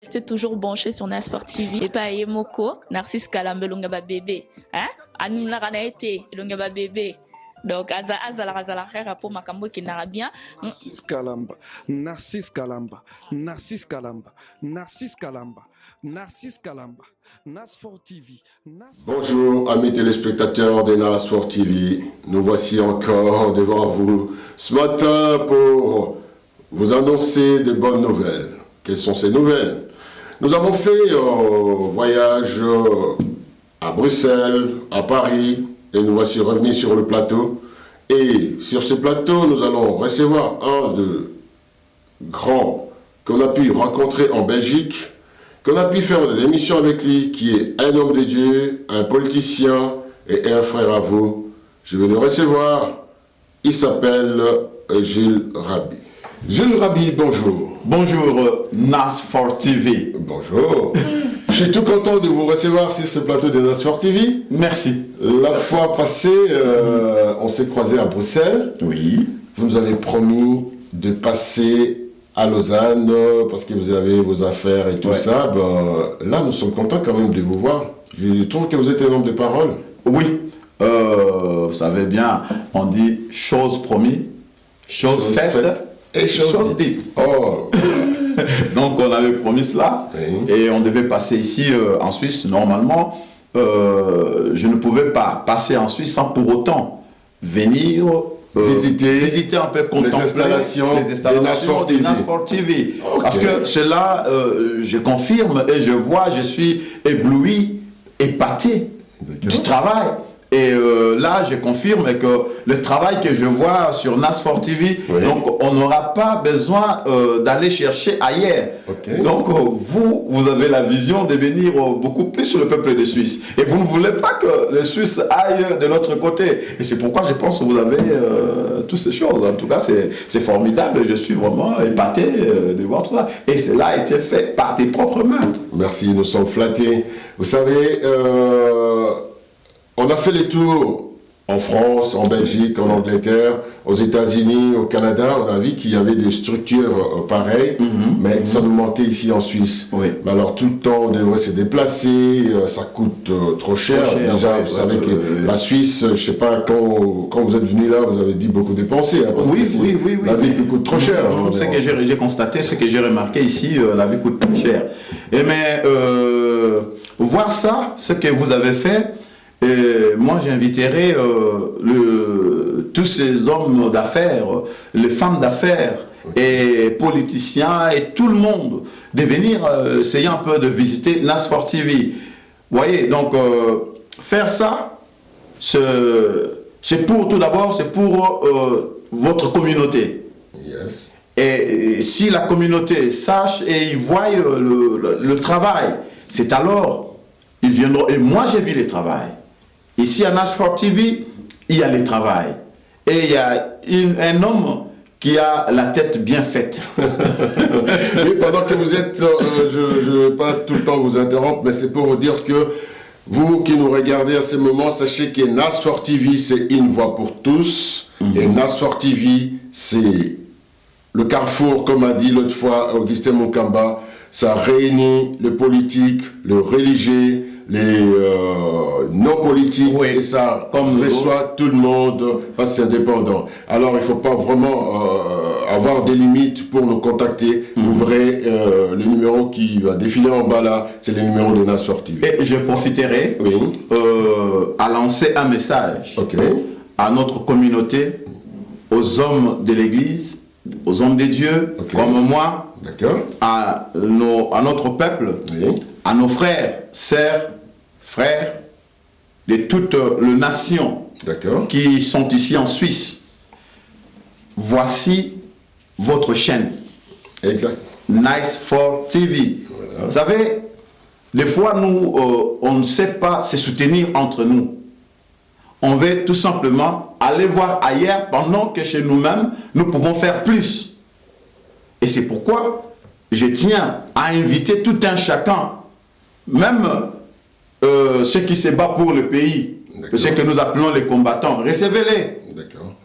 Restez toujours branché sur Nasport TV. Et pas Moko, Narcisse Kalambe, Lungaba bébé. Hein? Anina Ranaete, Lungaba bébé. Donc, Azala pour Makambo qui n'a bien. Narcisse Kalamba, Narcisse Kalamba, Narcisse Kalamba, Narcisse Kalamba, Narcisse Kalamba, Nasport TV. Bonjour, amis téléspectateurs de Nasport TV. Nous voici encore devant vous ce matin pour vous annoncer de bonnes nouvelles. Quelles sont ces nouvelles? Nous avons fait un voyage à Bruxelles, à Paris, et nous voici revenus sur le plateau. Et sur ce plateau, nous allons recevoir un de grands qu'on a pu rencontrer en Belgique, qu'on a pu faire de l'émission avec lui, qui est un homme de Dieu, un politicien et un frère à vous. Je vais le recevoir. Il s'appelle Gilles Rabi. Gilles Rabi, bonjour. Bonjour, Nasport TV. Bonjour. Je suis tout content de vous recevoir sur ce plateau de Nasport TV. Merci. La fois passée, on s'est croisés à Bruxelles. Oui. Vous nous avez promis de passer à Lausanne parce que vous avez vos affaires et tout ça. Ben, là, nous sommes contents quand même de vous voir. Je trouve que vous êtes un homme de parole. Oui. Vous savez bien, on dit chose promise, chose faite et chose dite. Oh. Donc on avait promis cela, oui. Et on devait passer ici en Suisse. Normalement, je ne pouvais pas passer en Suisse sans pour autant venir visiter un peu, contempler les installations de Nasport TV. Okay. Parce que cela, je confirme et je vois, je suis ébloui, épaté du travail. Et là, je confirme que le travail que je vois sur Nasport TV, oui. Donc on n'aura pas besoin d'aller chercher ailleurs. Okay. Donc vous avez la vision de venir beaucoup plus sur le peuple de Suisse. Et vous ne voulez pas que les Suisses aillent de l'autre côté. Et c'est pourquoi je pense que vous avez toutes ces choses. En tout cas, c'est formidable. Je suis vraiment épaté de voir tout ça. Et cela a été fait par tes propres mains. Merci, nous sommes flattés. Vous savez... on a fait les tours en France, en Belgique, en Angleterre, aux États-Unis, au Canada. On a vu qu'il y avait des structures pareilles, mais ça nous manquait ici en Suisse. Oui. Mais alors tout le temps, on devrait se déplacer, ça coûte trop cher. Déjà, vous savez que la Suisse, je ne sais pas, quand vous êtes venu là, vous avez dit beaucoup dépenser. Hein, parce que la vie coûte trop cher. Ce que j'ai constaté, ce que j'ai remarqué ici, la vie coûte trop cher. Et mais voir ça, ce que vous avez fait, et moi, j'inviterai tous ces hommes d'affaires, les femmes d'affaires et politiciens et tout le monde de venir essayer un peu de visiter Nasport TV. Vous voyez, donc faire ça, c'est pour, tout d'abord, c'est pour votre communauté. Yes. Et si la communauté sache et ils voient le travail, c'est alors ils viendront. Et moi, j'ai vu le travail. Ici à Nasport TV, il y a le travail. Et il y a un homme qui a la tête bien faite. Et pendant que vous êtes, je ne vais pas tout le temps vous interrompre, mais c'est pour vous dire que vous qui nous regardez à ce moment, sachez que Nasport TV, c'est une voix pour tous. Et Nasport TV, c'est le carrefour, comme a dit l'autre fois Augustin Mukamba. Ça réunit le politique, le religieux, les non-politiques, oui. Et ça reçoit tout le monde parce que c'est indépendant. Alors il ne faut pas vraiment avoir des limites pour nous contacter. Ouvrez le numéro qui va défiler en bas là, c'est le numéro de Nasport TV. Et je profiterai à lancer un message à notre communauté, aux hommes de l'Église, aux hommes de Dieu, comme moi, à notre peuple, à nos frères, sœurs, frères de toute les nations qui sont ici en Suisse. Voici votre chaîne. Exact. Nasport TV. Voilà. Vous savez, des fois, nous, on ne sait pas se soutenir entre nous. On veut tout simplement aller voir ailleurs pendant que chez nous-mêmes, nous pouvons faire plus. Et c'est pourquoi je tiens à inviter tout un chacun, même ceux qui se battent pour le pays, ceux que nous appelons les combattants, recevez-les.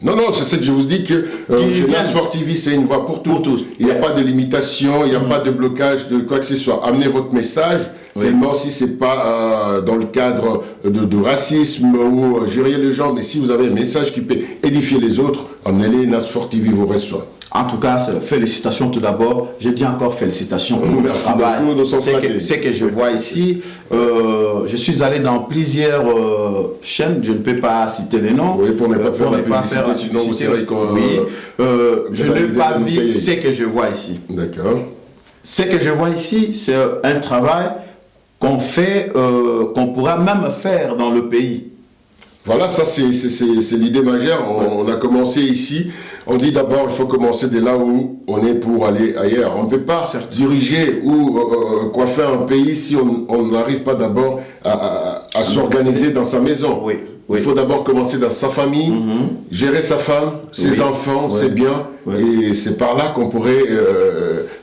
Non, non, c'est ce que je vous dis que Jeunesse Sport TV, c'est une voix pour tous. Il n'y a pas de limitation, il n'y a pas de blocage de quoi que ce soit. Amenez votre message, seulement si ce n'est pas dans le cadre de racisme ou gérer les gens, mais si vous avez un message qui peut édifier les autres, amenez-les, Nas Sport TV vous reçoit. En tout cas, félicitations tout d'abord. Je dis encore félicitations pour le travail. C'est que je vois ici. Je suis allé dans plusieurs chaînes. Je ne peux pas citer les noms. Oui, pour ne pas faire la publicité, sinon vous savez je n'ai pas vu ce que je vois ici. D'accord. Ce que je vois ici, c'est un travail qu'on fait, qu'on pourra même faire dans le pays. Voilà, ça c'est l'idée majeure. On a commencé ici. On dit d'abord il faut commencer de là où on est pour aller ailleurs. On ne peut pas diriger ou coiffer un pays si on n'arrive pas d'abord à s'organiser dans sa maison. Oui. Il faut d'abord commencer dans sa famille, gérer sa femme, ses enfants, ses biens. Et c'est par là qu'on pourrait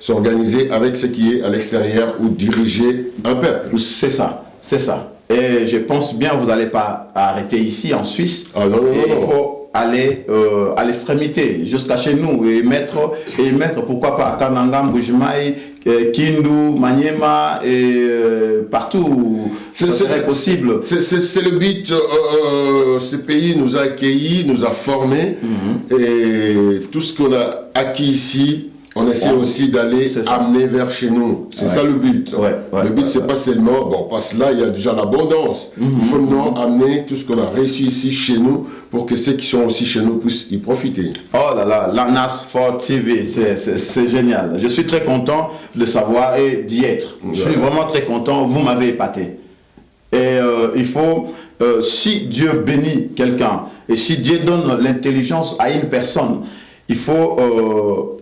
s'organiser avec ce qui est à l'extérieur ou diriger un peuple. C'est ça, c'est ça. Et je pense bien vous n'allez pas arrêter ici en Suisse. Ah non, non, non. Il faut aller à l'extrémité, jusqu'à chez nous, et mettre pourquoi pas, Kananga, Mbujimai, Kindu, Maniema, et partout où ça serait possible. C'est le but. Ce pays nous a accueillis, nous a formés, et tout ce qu'on a acquis ici, on essaie aussi d'aller amener vers chez nous. C'est ça le but. Le but, c'est pas seulement, bon, parce que là, il y a déjà l'abondance. Il faut maintenant amener tout ce qu'on a réussi ici chez nous pour que ceux qui sont aussi chez nous puissent y profiter. Oh là là, la NAS Sport TV, c'est génial. Je suis très content de savoir et d'y être. Je suis vraiment très content. Vous m'avez épaté. Et il faut, si Dieu bénit quelqu'un et si Dieu donne l'intelligence à une personne, il faut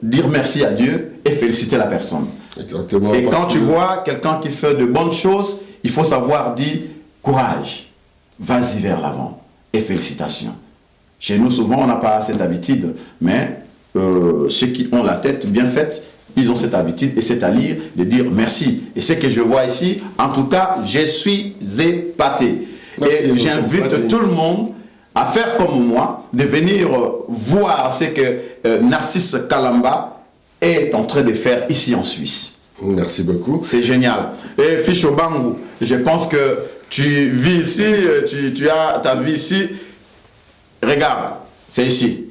dire merci à Dieu et féliciter la personne. Exactement. Et quand tu vois quelqu'un qui fait de bonnes choses, il faut savoir dire courage, vas-y vers l'avant et félicitations. Chez nous, souvent, on n'a pas cette habitude, mais ceux qui ont la tête bien faite, ils ont cette habitude et c'est à dire de dire merci. Et ce que je vois ici, en tout cas, je suis épaté. Merci, et j'invite tout le monde à faire comme moi, de venir voir ce que Narcisse Kalamba est en train de faire ici en Suisse. Merci beaucoup. C'est génial. Et Ficho Bangou, je pense que tu vis ici, tu as ta vie ici. Regarde, c'est ici.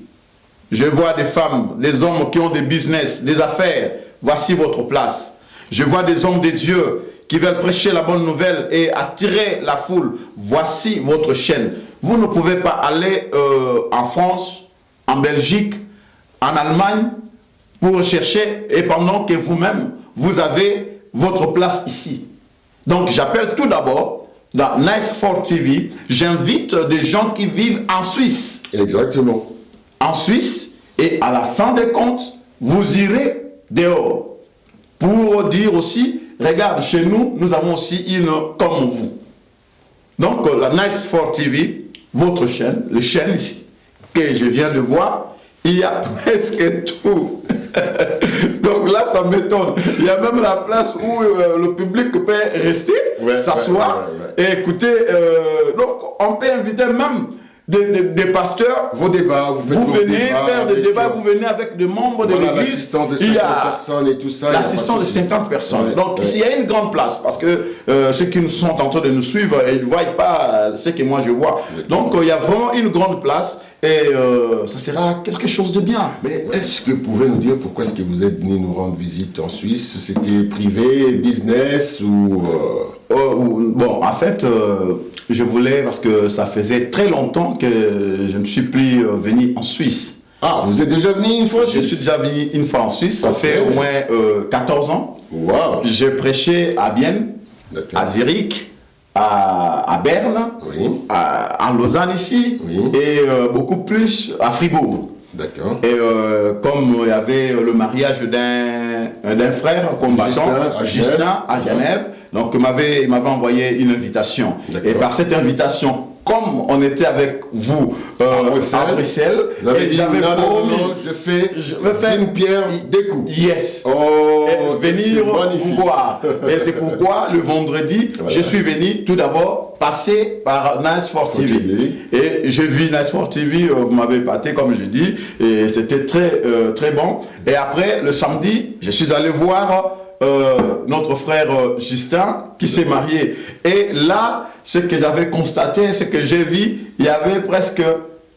Je vois des femmes, des hommes qui ont des business, des affaires. Voici votre place. Je vois des hommes de Dieu qui veulent prêcher la bonne nouvelle et attirer la foule. Voici votre chaîne. Vous ne pouvez pas aller en France, en Belgique, en Allemagne pour chercher et pendant que vous-même, vous avez votre place ici. Donc j'appelle tout d'abord dans Nice Sport TV, j'invite des gens qui vivent en Suisse. Exactement. En Suisse, et à la fin des comptes, vous irez dehors pour dire aussi, regarde, chez nous, nous avons aussi une comme vous. Donc la Nice Sport TV, votre chaîne, les chaînes ici, que je viens de voir, il y a presque tout. Donc là, ça m'étonne. Il y a même la place où le public peut rester, s'asseoir et écouter. Donc on peut inviter même des pasteurs. Vos débats, vous venez faire des débats, vous venez avec des membres de l'église. L'assistant de 50 personnes et tout ça. L'assistant de 50 personnes. Donc s'il y a une grande place, parce que ceux qui nous sont en train de nous suivre, ils ne voient pas ce que moi je vois. Donc il y a vraiment une grande place et ça sera quelque chose de bien. Mais est-ce que vous pouvez nous dire pourquoi est-ce que vous êtes venu nous rendre visite en Suisse? C'était privé, business ou... Bon, en fait, je voulais, parce que ça faisait très longtemps que je ne suis plus venu en Suisse. Ah, vous êtes déjà venu une fois en Suisse? Je suis déjà venu une fois en Suisse, ça fait au moins 14 ans. Wow. J'ai prêché à Bienne, à Zurich, à Berne, à Lausanne ici, et beaucoup plus à Fribourg. D'accord. Et comme il y avait le mariage d'un frère combattant, Justin, à Genève, donc il m'avait envoyé une invitation. Et par cette invitation, comme on était avec vous à Bruxelles, vous avez et dit j'avais promis, je vais faire une pierre deux coups. Yes. Oh, venir vous voir. Et c'est pourquoi le vendredi, je suis venu tout d'abord passer par Nice for TV. Et j'ai vu Nice for TV, vous m'avez pâté comme je dis, et c'était très, très bon. Et après, le samedi, je suis allé voir notre frère Justin qui s'est marié. Et là, ce que j'avais constaté, ce que j'ai vu, il y avait presque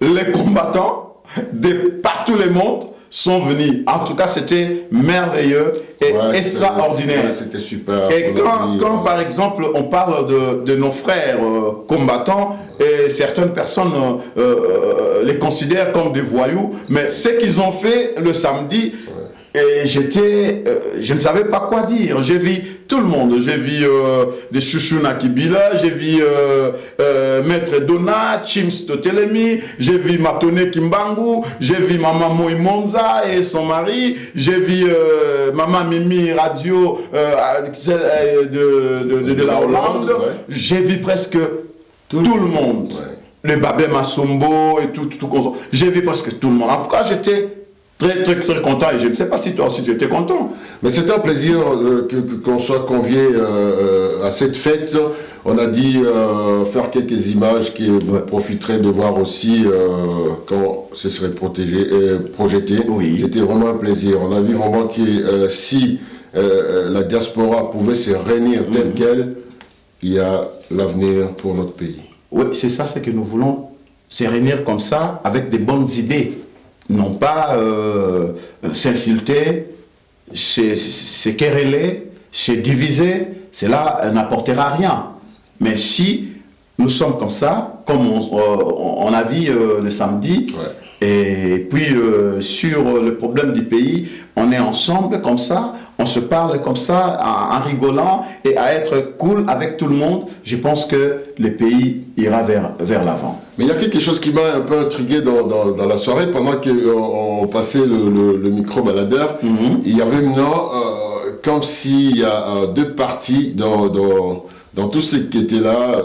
les combattants de partout le monde sont venus. En tout cas, c'était merveilleux et extraordinaire. C'était super. Et quand par exemple, on parle de nos frères combattants, et certaines personnes les considèrent comme des voyous, mais ce qu'ils ont fait le samedi, et je ne savais pas quoi dire. J'ai vu tout le monde. J'ai vu des Chouchouna Kibila, j'ai vu Maître Dona, Chims Totelemi, j'ai vu Matone Kimbangu, j'ai vu Maman Moï Monza et son mari, j'ai vu Maman Mimi Radio de la Hollande, j'ai vu presque tout le monde. Le Babé Massombo et tout. J'ai vu presque tout le monde. En tout cas, j'étais très content, et je ne sais pas si toi aussi tu étais content. Mais c'est un plaisir qu'on soit convié à cette fête. On a dit faire quelques images qui vous profiteraient de voir aussi quand ce serait projeté. Oui. C'était vraiment un plaisir. On a vu vraiment que si la diaspora pouvait se réunir telle qu'elle, il y a l'avenir pour notre pays. Oui, c'est ça, c'est que nous voulons se réunir comme ça avec des bonnes idées. Non pas s'insulter, se quereller, se diviser, cela n'apportera rien. Mais si nous sommes comme ça, comme on a vu le samedi, et puis sur le problème du pays, on est ensemble comme ça, on se parle comme ça, en rigolant et à être cool avec tout le monde, je pense que le pays ira vers l'avant. Mais il y a quelque chose qui m'a un peu intrigué dans la soirée, pendant qu'on passait le micro-baladeur, il y avait maintenant, comme s'il y a deux partis dans tous ceux qui étaient là,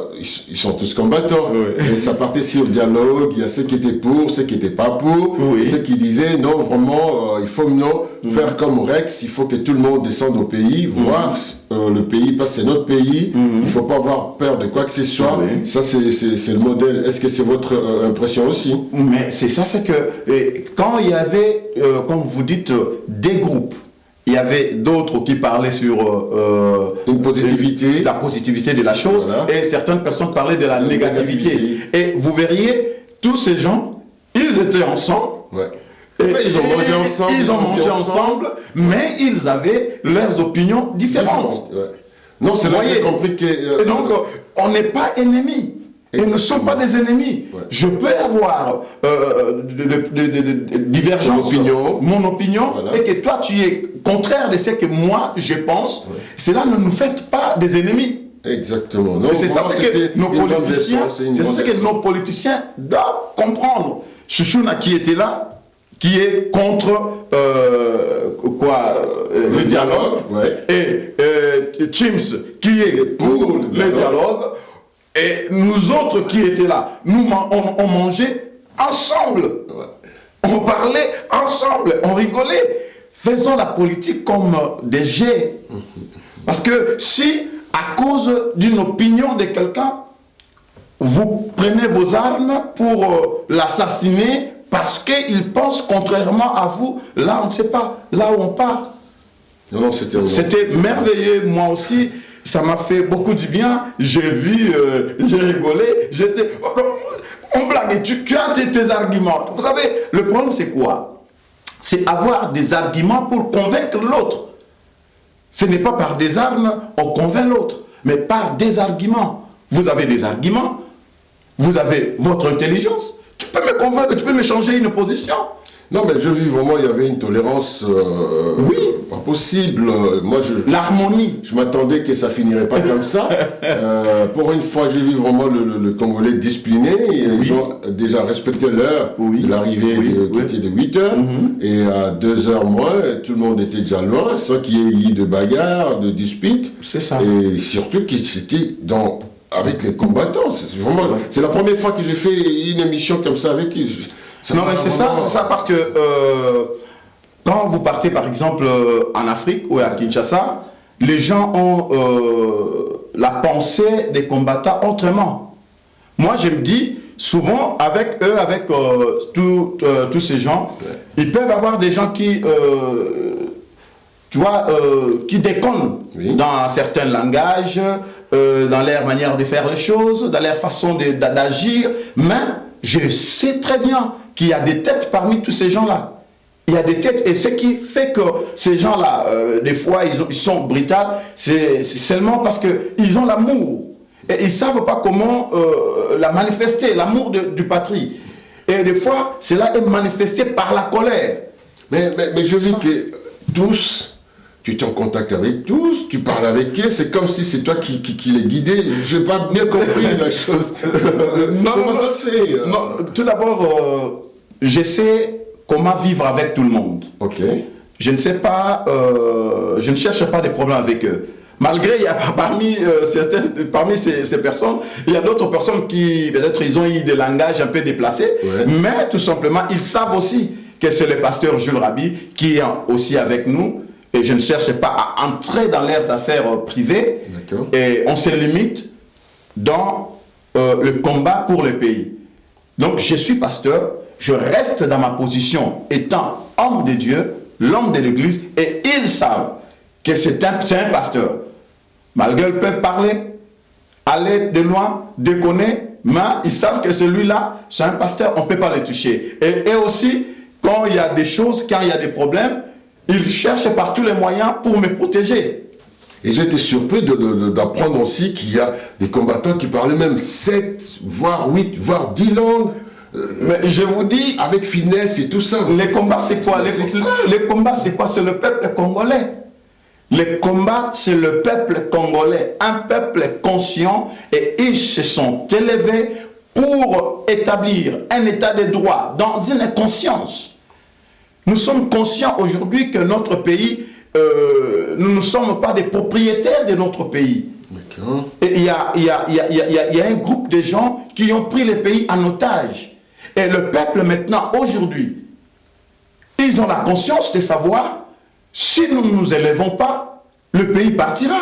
ils sont tous combattants. Et ça partait sur le dialogue, il y a ceux qui étaient pour, ceux qui n'étaient pas pour, et ceux qui disaient non, vraiment, il faut maintenant faire comme Rex, il faut que tout le monde descende au pays, voir le pays, parce que c'est notre pays, il ne faut pas avoir peur de quoi que ce soit. Ça, c'est le modèle. Est-ce que c'est votre impression aussi? Mais c'est ça, c'est que quand il y avait, comme vous dites, des groupes, il y avait d'autres qui parlaient sur une positivité, la positivité de la chose, et certaines personnes parlaient de la négativité. Et vous verriez, tous ces gens, ils étaient ensemble. Ils ont mangé ensemble. Ils ont mangé ensemble, mais ils avaient leurs opinions différentes. Non, c'est là que j'ai compris que... Et donc, on n'est pas ennemis. Et nous ne sommes pas des ennemis. Je peux avoir divergence, mon opinion, et que toi tu es contraire de ce que moi je pense. Cela ne nous fait pas des ennemis. Exactement. C'est ça que nos politiciens doivent comprendre. Chouchouna qui était là, qui est contre le dialogue, et Chims qui est pour le dialogue. Et nous autres qui étaient là, on mangeait ensemble. On parlait ensemble, on rigolait. Faisons la politique comme des jets. Parce que si, à cause d'une opinion de quelqu'un, vous prenez vos armes pour l'assassiner parce qu'il pense contrairement à vous, là on ne sait pas, là où on part. C'était merveilleux, moi aussi. Ça m'a fait beaucoup du bien, j'ai vu, j'ai rigolé, on blague, tu as tes arguments. Vous savez, le problème c'est quoi? C'est avoir des arguments pour convaincre l'autre. Ce n'est pas par des armes on convainc l'autre, mais par des arguments. Vous avez des arguments, vous avez votre intelligence, tu peux me convaincre, tu peux me changer une position. Non, mais je vis vraiment, il y avait une tolérance pas possible. Moi, l'harmonie. Je m'attendais que ça finirait pas comme ça. Pour une fois, j'ai vu vraiment le Congolais discipliné. Ils ont déjà respecté l'heure de l'arrivée qui était de 8 h. Et à 2 h moins, tout le monde était déjà loin, sans qu'il y ait eu de bagarres, de disputes. C'est ça. Et surtout qu'ils étaient avec les combattants. C'est la première fois que j'ai fait une émission comme ça avec eux. Non, mais c'est ça, parce que quand vous partez par exemple en Afrique ou à Kinshasa, les gens ont la pensée des combattants autrement. Moi, je me dis, souvent, avec eux, avec tous ces gens, ils peuvent avoir des gens qui, tu vois, qui déconnent dans certains langages, dans leur manière de faire les choses, dans leur façon d'agir, mais je sais très bien qu'il y a des têtes parmi tous ces gens-là. Il y a des têtes, et ce qui fait que ces gens-là, des fois, ils sont brutaux, c'est seulement parce qu'ils ont l'amour. Et ils ne savent pas comment la manifester, l'amour du patrie. Et des fois, cela est manifesté par la colère. Mais je vis que tous, tu es en contact avec tous, tu parles avec eux, c'est comme si c'est toi qui les guidais. Je n'ai pas bien compris la chose. Comment ça se fait non, tout d'abord, j'essaie comment vivre avec tout le monde. Ok. Je ne sais pas, je ne cherche pas des problèmes avec eux. Malgré, il y a parmi ces personnes, il y a d'autres personnes qui, peut-être, ils ont eu des langages un peu déplacés, mais tout simplement, ils savent aussi que c'est le pasteur Jules Rabi qui est aussi avec nous. Et je ne cherche pas à entrer dans leurs affaires privées. Et on se limite dans le combat pour le pays. Donc, je suis pasteur, je reste dans ma position étant homme de Dieu, l'homme de l'Église, et ils savent que c'est un pasteur. Malgré qu'ils peuvent parler, aller de loin, déconner, mais ils savent que celui-là, c'est un pasteur, on ne peut pas le toucher. Et aussi, quand il y a des choses, quand il y a des problèmes, ils cherchent par tous les moyens pour me protéger. Et j'étais surpris d'apprendre aussi qu'il y a des combattants qui parlaient même 7, voire 8, voire 10 langues. Mais je vous dis... Avec finesse et tout ça. Les combats, c'est quoi? Les combats, c'est quoi? C'est le peuple congolais. Les combats, c'est le peuple congolais. Un peuple conscient, et ils se sont élevés pour établir un état de droit dans une conscience. Nous sommes conscients aujourd'hui que notre pays, nous ne sommes pas des propriétaires de notre pays. Et il y a un groupe de gens qui ont pris le pays en otage. Et le peuple maintenant, aujourd'hui, ils ont la conscience de savoir, si nous ne nous élevons pas, le pays partira.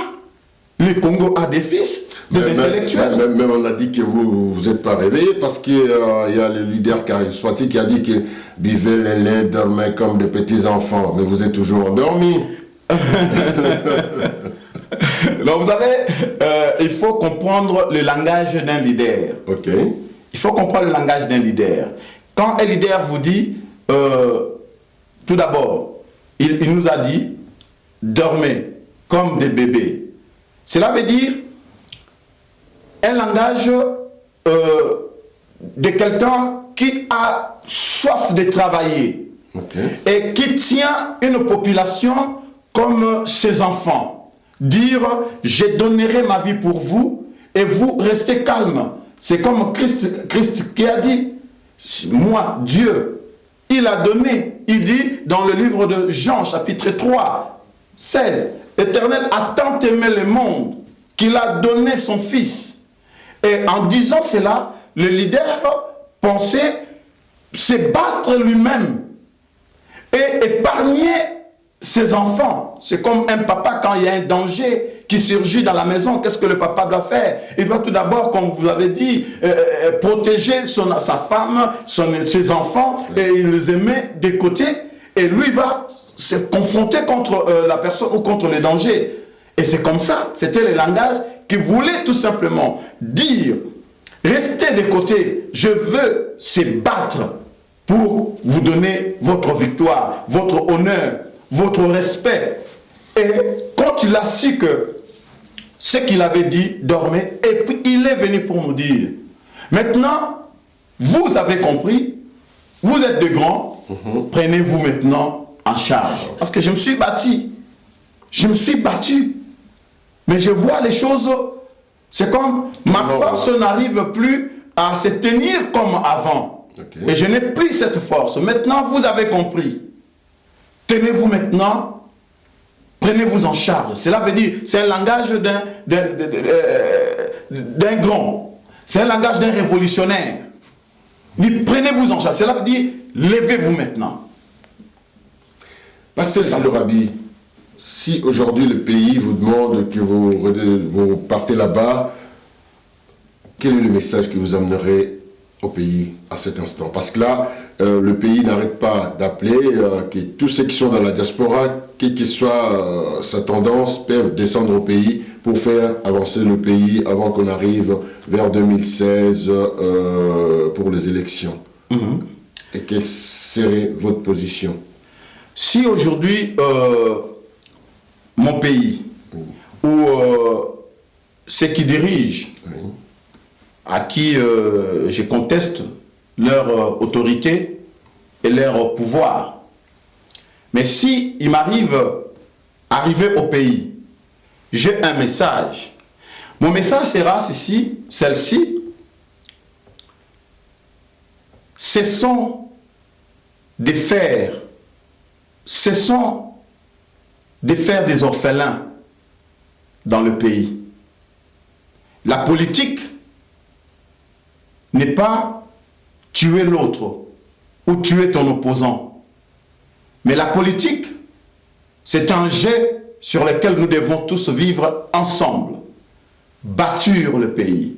Le Congo a des fils, des intellectuels. Même on a dit que vous n'êtes pas réveillés parce qu'il y a le leader charismatique qui a dit que buvez les laits, dormez comme des petits enfants, mais vous êtes toujours endormis. Donc vous savez, il faut comprendre le langage d'un leader. Ok. Il faut comprendre le langage d'un leader. Quand un leader vous dit, tout d'abord, il nous a dit, dormez comme des bébés. Cela veut dire un langage de quelqu'un qui a soif de travailler et qui tient une population comme ses enfants. Dire, je donnerai ma vie pour vous et vous restez calme. C'est comme Christ qui a dit, moi, Dieu, il a donné, il dit dans le livre de Jean, chapitre 3, 16, L'Éternel a tant aimé le monde qu'il a donné son Fils. Et en disant cela, le leader pensait se battre lui-même et épargner ses enfants. C'est comme un papa quand il y a un danger qui surgit dans la maison. Qu'est-ce que le papa doit faire? Il doit tout d'abord, comme vous l'avez dit, protéger sa femme, ses enfants, et il les met de côté. Et lui va se confronter contre la personne ou contre le danger. Et c'est comme ça, c'était le langage qui voulait tout simplement dire, restez de côté, je veux se battre pour vous donner votre victoire, votre honneur, votre respect. Et quand il a su que ce qu'il avait dit, dormait, et puis il est venu pour nous dire, maintenant, vous avez compris, vous êtes de grands, prenez-vous maintenant en charge. Parce que je me suis battu. Je me suis battu. Mais je vois les choses, c'est comme ma force n'arrive plus à se tenir comme avant. Et je n'ai plus cette force. Maintenant, vous avez compris. Tenez-vous maintenant Prenez-vous en charge. Cela veut dire, c'est un langage d'un grand. C'est un langage d'un révolutionnaire. Prenez-vous en charge. Cela veut dire, levez-vous maintenant. Pasteur Rabi, si aujourd'hui le pays vous demande que vous partez là-bas, quel est le message que vous amènerez au pays à cet instant? Parce que là, le pays n'arrête pas d'appeler que tous ceux qui sont dans la diaspora, quelle que soit sa tendance, peuvent descendre au pays pour faire avancer le pays avant qu'on arrive vers 2016 pour les élections. Et quelle serait votre position? Si aujourd'hui, mon pays, ou ceux qui dirigent, à qui je conteste leur autorité et leur pouvoir. Mais si il m'arrive arriver au pays, j'ai un message. Mon message sera celle-ci. Cessons de faire des orphelins dans le pays. La politique n'est pas tuer l'autre ou tuer ton opposant. Mais la politique, c'est un jet sur lequel nous devons tous vivre ensemble. Bâtir le pays.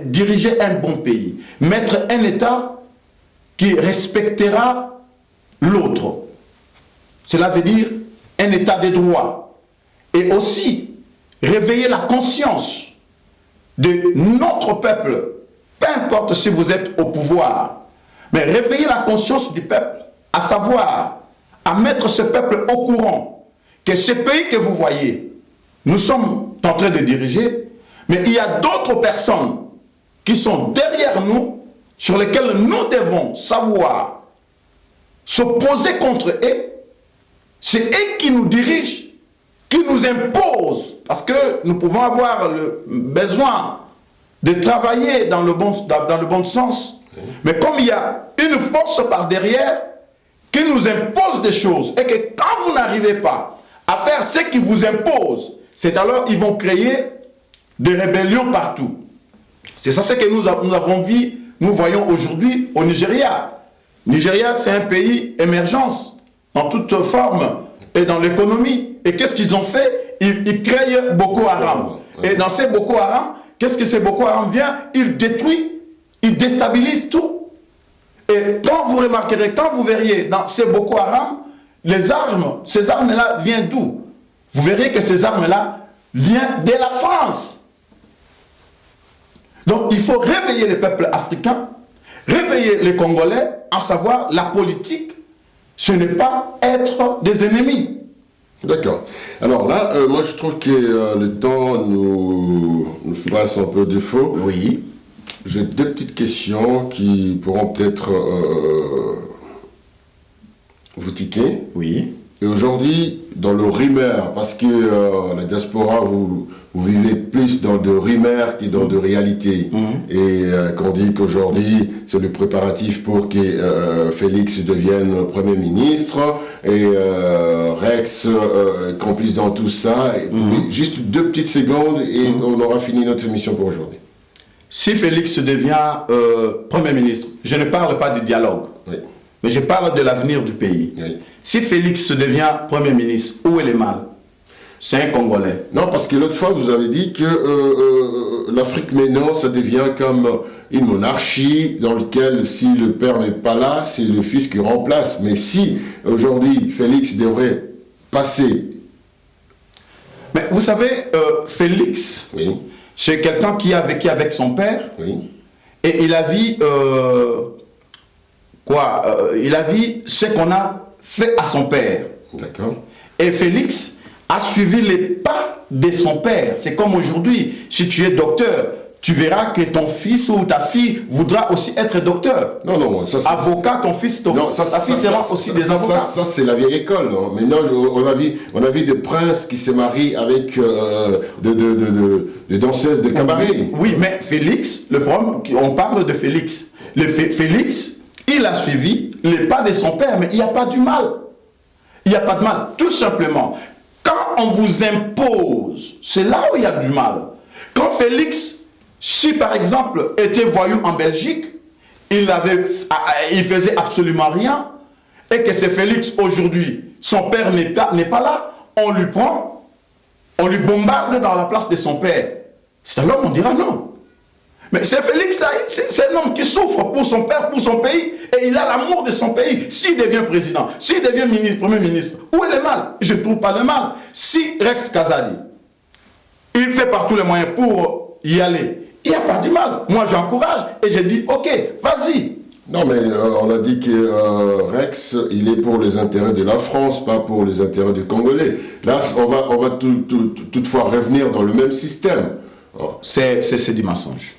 Diriger un bon pays. Mettre un État qui respectera l'autre. Cela veut dire un État de droit. Et aussi réveiller la conscience de notre peuple, peu importe si vous êtes au pouvoir, mais réveiller la conscience du peuple, à savoir, à mettre ce peuple au courant que ce pays que vous voyez, nous sommes en train de diriger, mais il y a d'autres personnes qui sont derrière nous, sur lesquelles nous devons savoir s'opposer contre eux. C'est eux qui nous dirigent, qui nous imposent, parce que nous pouvons avoir le besoin de travailler dans le bon sens, mais comme il y a une force par derrière qui nous impose des choses, et que quand vous n'arrivez pas à faire ce qui vous impose, c'est alors qu'ils vont créer des rébellions partout. C'est ça ce que nous avons vu, nous voyons aujourd'hui au Nigeria. Nigeria, c'est un pays émergence, en toute forme, et dans l'économie. Et qu'est-ce qu'ils ont fait? Ils créent Boko Haram. Et dans ces Boko Haram, qu'est-ce que ces Boko Haram vient? Ils détruisent, ils déstabilisent tout. Et quand vous remarquerez, quand vous verriez dans ces Boko Haram, les armes, ces armes-là viennent d'où? Vous verrez que ces armes-là viennent de la France. Donc il faut réveiller le peuple africain, réveiller les Congolais, à savoir la politique, ce n'est pas être des ennemis. D'accord. Alors là, moi je trouve que le temps nous fasse un peu défaut. Oui. J'ai deux petites questions qui pourront peut-être vous tiquer. Oui. Et aujourd'hui, dans le rumeur, parce que la diaspora, vous vivez plus dans de rumeurs que dans de réalité. Et qu'on dit qu'aujourd'hui, c'est le préparatif pour que Félix devienne Premier ministre et Rex complice dans tout ça. Juste deux petites secondes et on aura fini notre émission pour aujourd'hui. Si Félix devient Premier ministre, je ne parle pas du dialogue, mais je parle de l'avenir du pays. Si Félix devient Premier ministre, où est le mal? C'est un Congolais. Non, parce que l'autre fois, vous avez dit que l'Afrique maintenant, ça devient comme une monarchie dans laquelle, si le père n'est pas là, c'est le fils qui remplace. Mais si, aujourd'hui, Félix devrait passer... Mais vous savez, Félix, c'est quelqu'un qui a vécu avec son père, et il a vu... il a vu ce qu'on a fait à son père. D'accord. Et Félix a suivi les pas de son père. C'est comme aujourd'hui, si tu es docteur, tu verras que ton fils ou ta fille voudra aussi être docteur. Non, non, ça c'est... Avocat, ton fils, ta fille sera aussi des avocats. Ça c'est la vieille école. Hein. Maintenant, on a vu des princes qui se marient avec des danseuses de cabaret. Oui, mais Félix, le problème, on parle de Félix. Félix, il a suivi les pas de son père, mais il n'y a pas du mal. Il Il n'y a pas de mal. Tout simplement, quand on vous impose, c'est là où il y a du mal. Quand Félix, si par exemple, était voyou en Belgique, il faisait absolument rien, et que c'est Félix aujourd'hui, son père n'est pas là, on lui prend, on lui bombarde dans la place de son père. C'est alors on dira non. Mais c'est Félix là, c'est un homme qui souffre pour son père, pour son pays, et il a l'amour de son pays. S'il devient président, s'il devient premier ministre, où est le mal? Je ne trouve pas le mal. Si Rex Kazadi, il fait par tous les moyens pour y aller, il n'y a pas de mal. Moi j'encourage et je dis ok, vas-y. Non, mais on a dit que Rex, il est pour les intérêts de la France, pas pour les intérêts du Congolais. Là, on va toutefois revenir dans le même système. Oh. C'est du mensonge.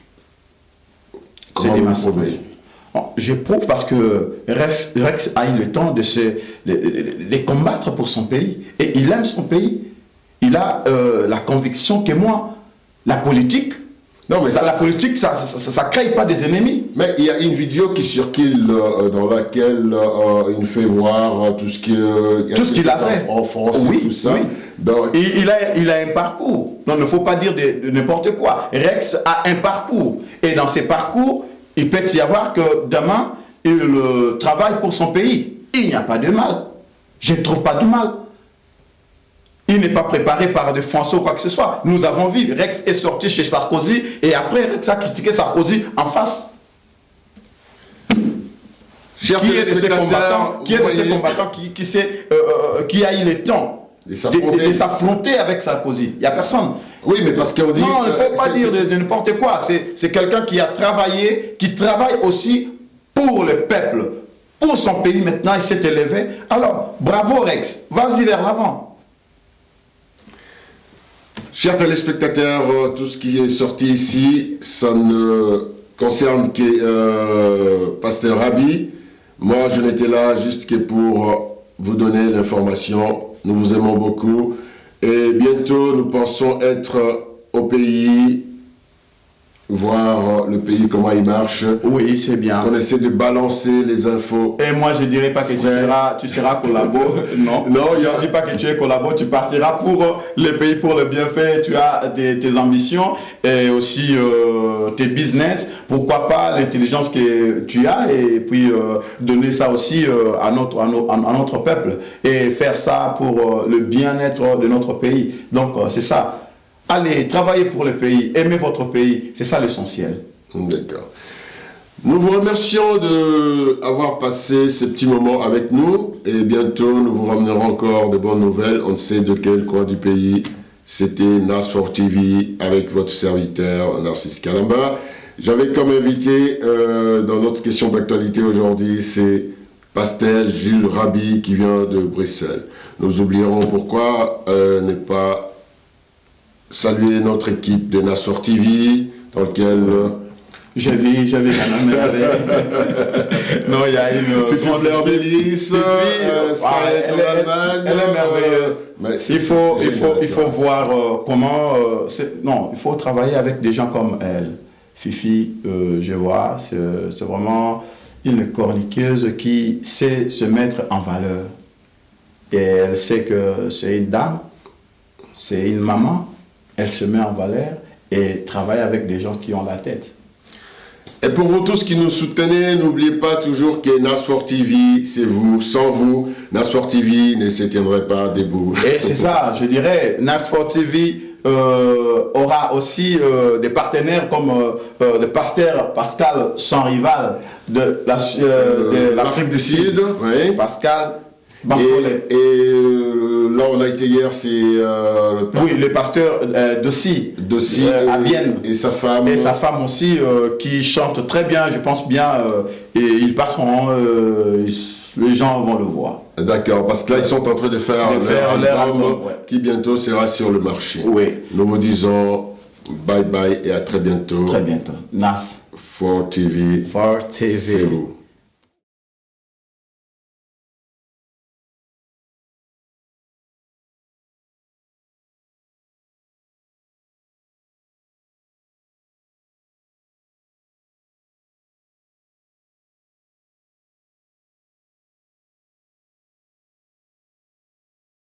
Comment vous prouvez? Je prouve parce que Rex a eu le temps de combattre pour son pays. Et il aime son pays. Il a la conviction que moi, la politique, non, mais la politique, ça ne crée pas des ennemis. Mais il y a une vidéo qui circule dans laquelle il fait voir tout ce qu'il a fait en France oui, et tout ça. Oui. Donc, il a un parcours. Donc, il ne faut pas dire de n'importe quoi. Rex a un parcours. Et dans ces parcours, il peut y avoir que demain, il travaille pour son pays. Il n'y a pas de mal. Je ne trouve pas de mal. Il n'est pas préparé par des Français ou quoi que ce soit. Nous avons vu, Rex est sorti chez Sarkozy et après Rex a critiqué Sarkozy en face. Qui est de ces combattants qui a eu le temps de s'affronter avec Sarkozy? Il n'y a personne. Oui, mais parce qu'on dit... Non, il ne faut pas dire de n'importe quoi. C'est quelqu'un qui a travaillé, qui travaille aussi pour le peuple, pour son pays. Maintenant, il s'est élevé. Alors, bravo Rex, vas-y vers l'avant. Chers téléspectateurs, tout ce qui est sorti ici, ça ne concerne que Pasteur Rabi. Moi, je n'étais là juste que pour vous donner l'information. Nous vous aimons beaucoup. Et bientôt, nous pensons être au pays, voir le pays, comment il marche. Oui, c'est bien. On essaie de balancer les infos. Et moi, je ne dirais pas que tu seras collabo. Non, je ne dis pas que tu es collabo. Tu partiras pour le pays, pour le bienfait. Tu as tes ambitions et aussi tes business. Pourquoi pas l'intelligence que tu as et puis donner ça aussi à notre peuple et faire ça pour le bien-être de notre pays. Donc, c'est ça. Allez, travaillez pour le pays, aimez votre pays, c'est ça l'essentiel. D'accord. Nous vous remercions d'avoir passé ce petit moment avec nous et bientôt nous vous ramènerons encore de bonnes nouvelles. On ne sait de quel coin du pays. C'était NAS4 TV avec votre serviteur Narcisse Kalamba. J'avais comme invité dans notre question d'actualité aujourd'hui, c'est Pasteur Jules Rabi qui vient de Bruxelles. Nous oublierons pourquoi ne pas saluer notre équipe de NAS4 TV, dans lequel... J'avais la même non, il y a une... Fifi Fleur d'Hélice, Scarlett en Allemagne... Elle est merveilleuse. Mais il faut voir comment... non, il faut travailler avec des gens comme elle. Fifi, je vois, c'est vraiment une chroniqueuse qui sait se mettre en valeur. Et elle sait que c'est une dame, c'est une maman. Elle se met en valeur et travaille avec des gens qui ont la tête. Et pour vous tous qui nous soutenez, n'oubliez pas toujours que NAS4 TV, c'est vous. Sans vous, NAS4 TV ne se tiendrait pas debout. Et c'est ça, je dirais, NAS4 TV aura aussi des partenaires comme le pasteur Pascal sans rival de l'Afrique du Sud. Oui. Pascal. Et là, on a été hier, c'est le pasteur Dossi à Vienne. Et sa femme. Et sa femme aussi, qui chante très bien, je pense bien, et ils passeront, les gens vont le voir. D'accord, parce que là, ils sont en train de faire leur album qui bientôt sera sur le marché. Oui. Nous vous disons bye bye et à très bientôt. Très bientôt. NAS4 TV. C'est vous.